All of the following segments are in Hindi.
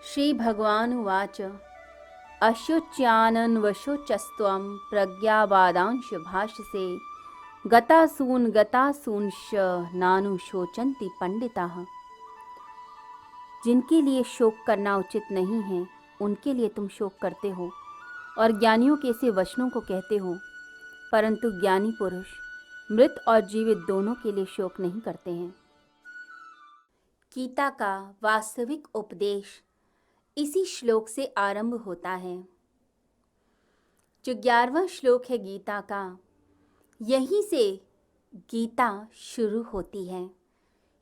श्रीभगवानुवाच अशोच्यानन्वशोचस्त्वं प्रज्ञावादांश भाषसे गतासूंश्च नानुशोचन्ति पंडिताः। जिनके लिए शोक करना उचित नहीं है उनके लिए तुम शोक करते हो और ज्ञानियों के ऐसे वचनों को कहते हो, परंतु ज्ञानी पुरुष मृत और जीवित दोनों के लिए शोक नहीं करते हैं। गीता का वास्तविक उपदेश इसी श्लोक से आरंभ होता है। जो 11वां श्लोक है गीता का, यहीं से गीता शुरू होती है।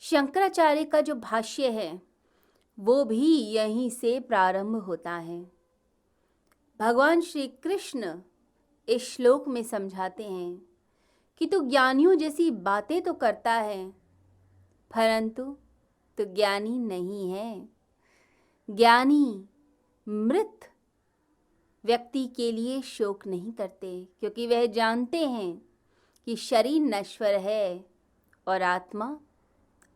शंकराचार्य का जो भाष्य है वो भी यहीं से प्रारंभ होता है। भगवान श्री कृष्ण इस श्लोक में समझाते हैं कि तू ज्ञानियों जैसी बातें तो करता है, परंतु तू ज्ञानी नहीं है। ज्ञानी मृत व्यक्ति के लिए शोक नहीं करते, क्योंकि वह जानते हैं कि शरीर नश्वर है और आत्मा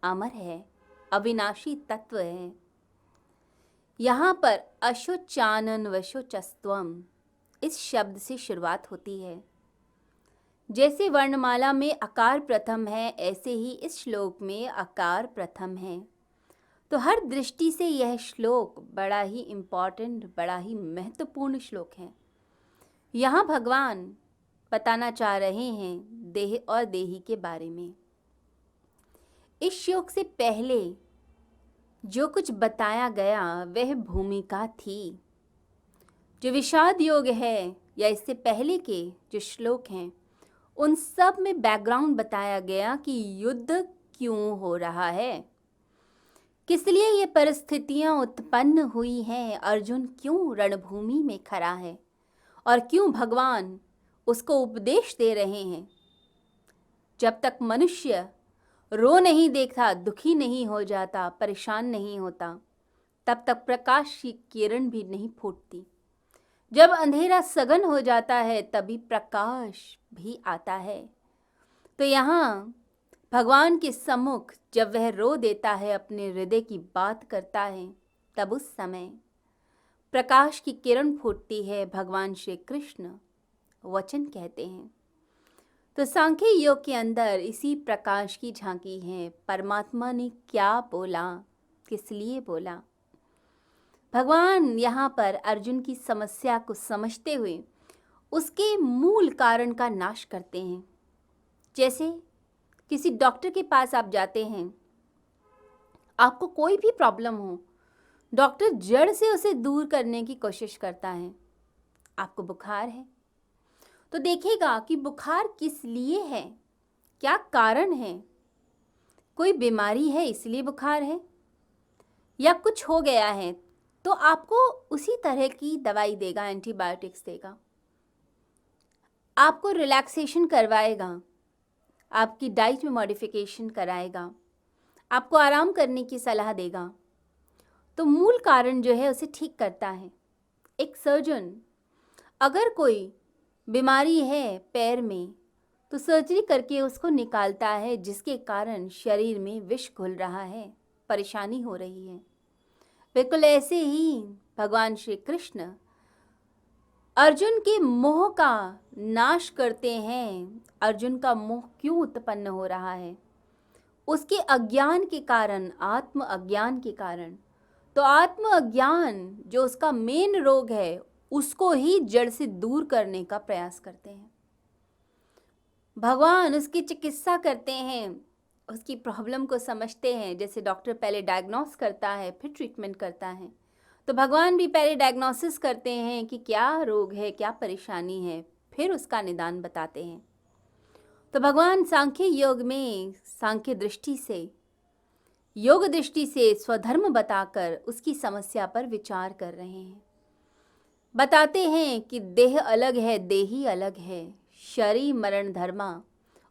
अमर है, अविनाशी तत्व है। यहाँ पर अशोचानन्वशोचस्त्वम इस शब्द से शुरुआत होती है। जैसे वर्णमाला में अकार प्रथम है, ऐसे ही इस श्लोक में अकार प्रथम है। तो हर दृष्टि से यह श्लोक बड़ा ही इम्पॉर्टेंट, बड़ा ही महत्वपूर्ण श्लोक है। यहाँ भगवान बताना चाह रहे हैं देह और देही के बारे में। इस श्लोक से पहले जो कुछ बताया गया वह भूमिका थी। जो विषाद योग है या इससे पहले के जो श्लोक हैं उन सब में बैकग्राउंड बताया गया कि युद्ध क्यों हो रहा है, किस लिए ये परिस्थितियां उत्पन्न हुई हैं, अर्जुन क्यों रणभूमि में खड़ा है और क्यों भगवान उसको उपदेश दे रहे हैं। जब तक मनुष्य रो नहीं देखता, दुखी नहीं हो जाता, परेशान नहीं होता, तब तक प्रकाश की किरण भी नहीं फूटती। जब अंधेरा सघन हो जाता है तभी प्रकाश भी आता है। तो यहाँ भगवान के सम्मुख जब वह रो देता है, अपने हृदय की बात करता है, तब उस समय प्रकाश की किरण फूटती है। भगवान श्री कृष्ण वचन कहते हैं। तो सांख्य योग के अंदर इसी प्रकाश की झांकी है। परमात्मा ने क्या बोला, किस लिए बोला। भगवान यहाँ पर अर्जुन की समस्या को समझते हुए उसके मूल कारण का नाश करते हैं। जैसे किसी डॉक्टर के पास आप जाते हैं, आपको कोई भी प्रॉब्लम हो, डॉक्टर जड़ से उसे दूर करने की कोशिश करता है। आपको बुखार है तो देखेगा कि बुखार किस लिए है, क्या कारण है। कोई बीमारी है इसलिए बुखार है, या कुछ हो गया है तो आपको उसी तरह की दवाई देगा, एंटीबायोटिक्स देगा, आपको रिलैक्सेशन करवाएगा, आपकी डाइट में मॉडिफिकेशन कराएगा, आपको आराम करने की सलाह देगा। तो मूल कारण जो है उसे ठीक करता है। एक सर्जन अगर कोई बीमारी है पैर में तो सर्जरी करके उसको निकालता है, जिसके कारण शरीर में विष घुल रहा है, परेशानी हो रही है। बिल्कुल ऐसे ही भगवान श्री कृष्ण अर्जुन के मोह का नाश करते हैं। अर्जुन का मोह क्यों उत्पन्न हो रहा है, उसके अज्ञान के कारण, आत्म अज्ञान के कारण। तो आत्म अज्ञान जो उसका मेन रोग है उसको ही जड़ से दूर करने का प्रयास करते हैं। भगवान उसकी चिकित्सा करते हैं, उसकी प्रॉब्लम को समझते हैं। जैसे डॉक्टर पहले डायग्नोस करता है फिर ट्रीटमेंट करता है, तो भगवान भी पहले डायग्नोसिस करते हैं कि क्या रोग है, क्या परेशानी है, फिर उसका निदान बताते हैं। तो भगवान सांख्य योग में सांख्य दृष्टि से, योग दृष्टि से स्वधर्म बताकर उसकी समस्या पर विचार कर रहे हैं। बताते हैं कि देह अलग है, देही अलग है, शरीर मरण धर्मा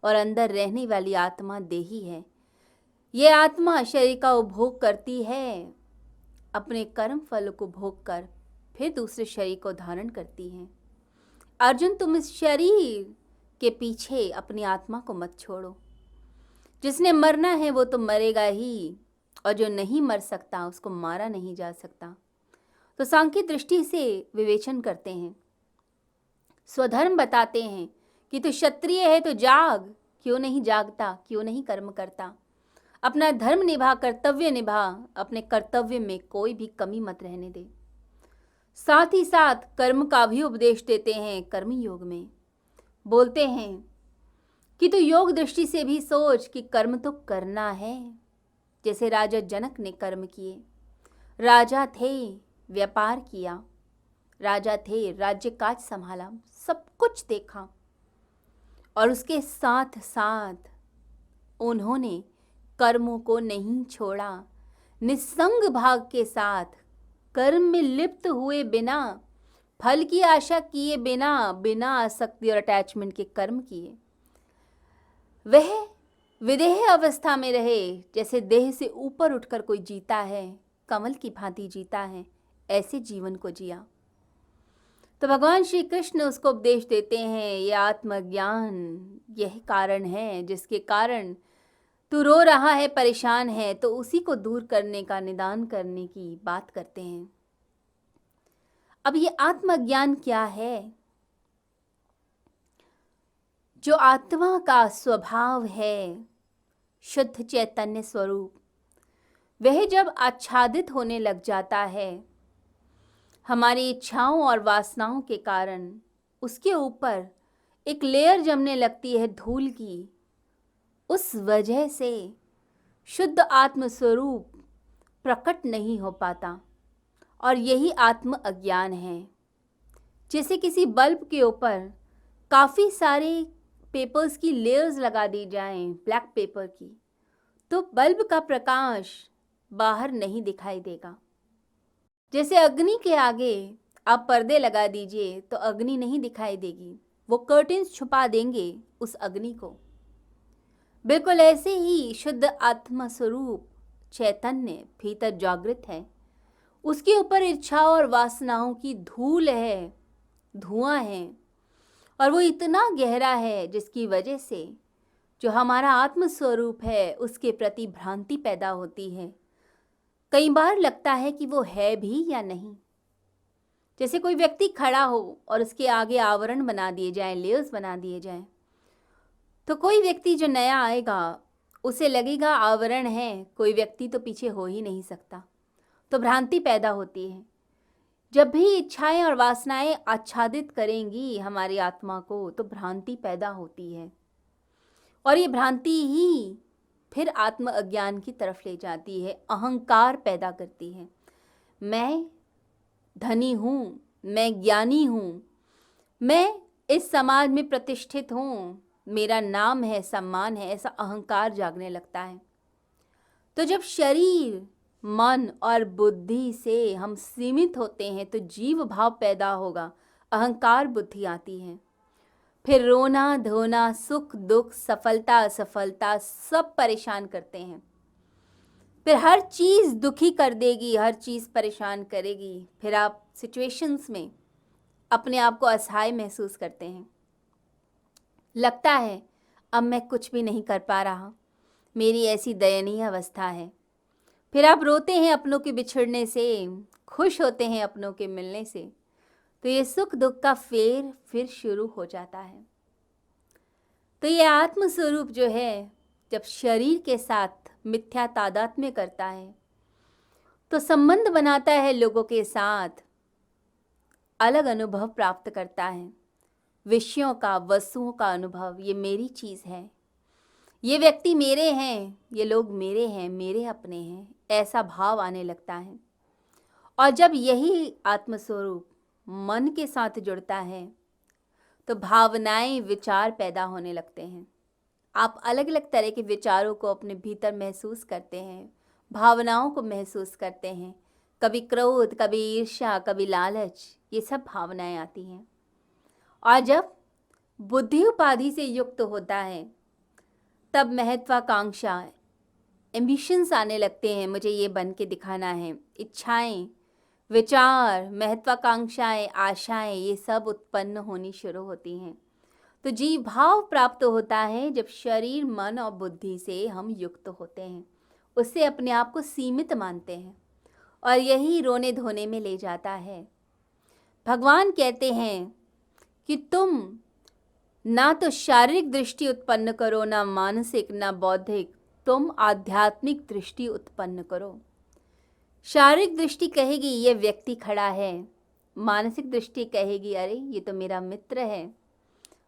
और अंदर रहने वाली आत्मा देही है। ये आत्मा शरीर का उपभोग करती है, अपने कर्म फल को भोग कर फिर दूसरे शरीर को धारण करती है। अर्जुन, तुम इस शरीर के पीछे अपनी आत्मा को मत छोड़ो। जिसने मरना है वो तो मरेगा ही, और जो नहीं मर सकता उसको मारा नहीं जा सकता। तो सांख्य दृष्टि से विवेचन करते हैं, स्वधर्म बताते हैं कि तू क्षत्रिय है तो जाग, क्यों नहीं जागता, क्यों नहीं कर्म करता, अपना धर्म निभा, कर्तव्य निभा, अपने कर्तव्य में कोई भी कमी मत रहने दे। साथ ही साथ कर्म का भी उपदेश देते हैं। कर्म योग में बोलते हैं कि तू योग दृष्टि से भी सोच कि कर्म तो करना है। जैसे राजा जनक ने कर्म किए, राजा थे, व्यापार किया, राजा थे, राज्य काज संभाला, सब कुछ देखा, और उसके साथ साथ उन्होंने कर्मों को नहीं छोड़ा। निस्संग भाव के साथ कर्म में लिप्त हुए बिना, फल की आशा किए बिना, बिना आसक्ति और अटैचमेंट के कर्म किए। वह विदेह अवस्था में रहे, जैसे देह से ऊपर उठकर कोई जीता है, कमल की भांति जीता है, ऐसे जीवन को जिया। तो भगवान श्री कृष्ण उसको उपदेश देते हैं, ये आत्मज्ञान यह कारण है जिसके कारण तू रो रहा है, परेशान है, तो उसी को दूर करने का, निदान करने की बात करते हैं। अब ये आत्मज्ञान क्या है? जो आत्मा का स्वभाव है, शुद्ध चैतन्य स्वरूप, वह जब आच्छादित होने लग जाता है हमारी इच्छाओं और वासनाओं के कारण, उसके ऊपर एक लेयर जमने लगती है धूल की। उस वजह से शुद्ध आत्म स्वरूप प्रकट नहीं हो पाता, और यही आत्म अज्ञान है। जैसे किसी बल्ब के ऊपर काफ़ी सारे पेपर्स की लेयर्स लगा दी जाएं, ब्लैक पेपर की, तो बल्ब का प्रकाश बाहर नहीं दिखाई देगा। जैसे अग्नि के आगे आप पर्दे लगा दीजिए तो अग्नि नहीं दिखाई देगी, वो कर्टेन्स छुपा देंगे उस अग्नि को। बिल्कुल ऐसे ही शुद्ध आत्मा स्वरूप चैतन्य भीतर जागृत है, उसके ऊपर इच्छाओं और वासनाओं की धूल है, धुआं है, और वो इतना गहरा है जिसकी वजह से जो हमारा आत्म स्वरूप है उसके प्रति भ्रांति पैदा होती है। कई बार लगता है कि वो है भी या नहीं। जैसे कोई व्यक्ति खड़ा हो और उसके आगे आवरण बना दिए जाएं, लेयर्स बना दिए जाएं, तो कोई व्यक्ति जो नया आएगा उसे लगेगा आवरण है, कोई व्यक्ति तो पीछे हो ही नहीं सकता, तो भ्रांति पैदा होती है। जब भी इच्छाएं और वासनाएं आच्छादित करेंगी हमारी आत्मा को, तो भ्रांति पैदा होती है, और ये भ्रांति ही फिर आत्म अज्ञान की तरफ ले जाती है, अहंकार पैदा करती है। मैं धनी हूँ, मैं ज्ञानी हूँ, मैं इस समाज में प्रतिष्ठित हूँ, मेरा नाम है, सम्मान है, ऐसा अहंकार जागने लगता है। तो जब शरीर, मन और बुद्धि से हम सीमित होते हैं तो जीव भाव पैदा होगा, अहंकार बुद्धि आती है। फिर रोना धोना, सुख दुख, सफलता असफलता सब परेशान करते हैं। फिर हर चीज़ दुखी कर देगी, हर चीज़ परेशान करेगी। फिर आप सिचुएशंस में अपने आप को असहाय महसूस करते हैं, लगता है अब मैं कुछ भी नहीं कर पा रहा, मेरी ऐसी दयनीय अवस्था है। फिर आप रोते हैं अपनों के बिछड़ने से, खुश होते हैं अपनों के मिलने से। तो ये सुख दुख का फेर फिर शुरू हो जाता है। तो ये आत्म स्वरूप जो है, जब शरीर के साथ मिथ्या तादात्म्य करता है तो संबंध बनाता है लोगों के साथ, अलग अनुभव प्राप्त करता है, विषयों का, वस्तुओं का अनुभव। ये मेरी चीज़ है, ये व्यक्ति मेरे हैं, ये लोग मेरे हैं, मेरे अपने हैं, ऐसा भाव आने लगता है। और जब यही आत्मस्वरूप मन के साथ जुड़ता है तो भावनाएं, विचार पैदा होने लगते हैं। आप अलग अलग तरह के विचारों को अपने भीतर महसूस करते हैं, भावनाओं को महसूस करते हैं। कभी क्रोध, कभी ईर्ष्या, कभी लालच, ये सब भावनाएं आती हैं। और जब बुद्धि उपाधि से युक्त होता है तब महत्वाकांक्षा, एम्बिशंस आने लगते हैं, मुझे ये बन के दिखाना है। इच्छाएं, विचार, महत्वाकांक्षाएं, आशाएं, ये सब उत्पन्न होनी शुरू होती हैं। तो जीव भाव प्राप्त होता है जब शरीर, मन और बुद्धि से हम युक्त होते हैं, उससे अपने आप को सीमित मानते हैं। और यही रोने धोने में ले जाता है। भगवान कहते हैं कि तुम ना तो शारीरिक दृष्टि उत्पन्न करो, ना मानसिक, ना बौद्धिक, तुम आध्यात्मिक दृष्टि उत्पन्न करो। शारीरिक दृष्टि कहेगी ये व्यक्ति खड़ा है, मानसिक दृष्टि कहेगी अरे ये तो मेरा मित्र है,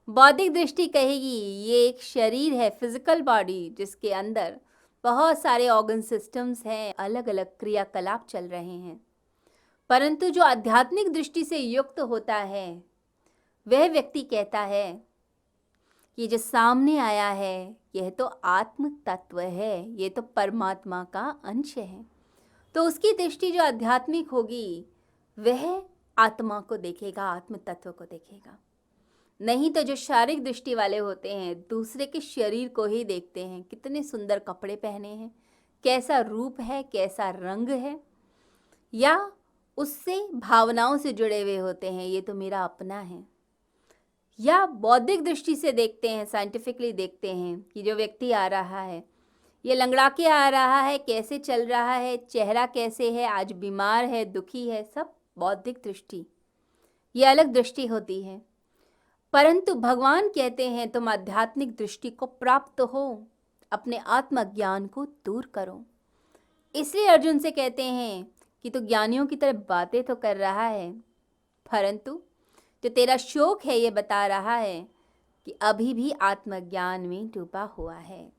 बौद्धिक दृष्टि कहेगी ये एक शरीर है, फिजिकल बॉडी, जिसके अंदर बहुत सारे ऑर्गन सिस्टम्स हैं, अलग अलग क्रियाकलाप चल रहे हैं। परंतु जो आध्यात्मिक दृष्टि से युक्त होता है वह व्यक्ति कहता है कि जो सामने आया है यह तो आत्म तत्व है, ये तो परमात्मा का अंश है। तो उसकी दृष्टि जो आध्यात्मिक होगी वह आत्मा को देखेगा, आत्म तत्व को देखेगा। नहीं तो जो शारीरिक दृष्टि वाले होते हैं दूसरे के शरीर को ही देखते हैं, कितने सुंदर कपड़े पहने हैं, कैसा रूप है, कैसा रंग है, या उससे भावनाओं से जुड़े हुए होते हैं, ये तो मेरा अपना है। या बौद्धिक दृष्टि से देखते हैं, साइंटिफिकली देखते हैं कि जो व्यक्ति आ रहा है ये लंगड़ा के आ रहा है, कैसे चल रहा है, चेहरा कैसे है, आज बीमार है, दुखी है, सब बौद्धिक दृष्टि, ये अलग दृष्टि होती है। परंतु भगवान कहते हैं तुम आध्यात्मिक दृष्टि को प्राप्त हो, अपने आत्मज्ञान को दूर करो। इसलिए अर्जुन से कहते हैं कि तू ज्ञानियों की तरह बातें तो कर रहा है, परंतु जो तेरा शोक है ये बता रहा है कि अभी भी आत्मज्ञान में डूबा हुआ है।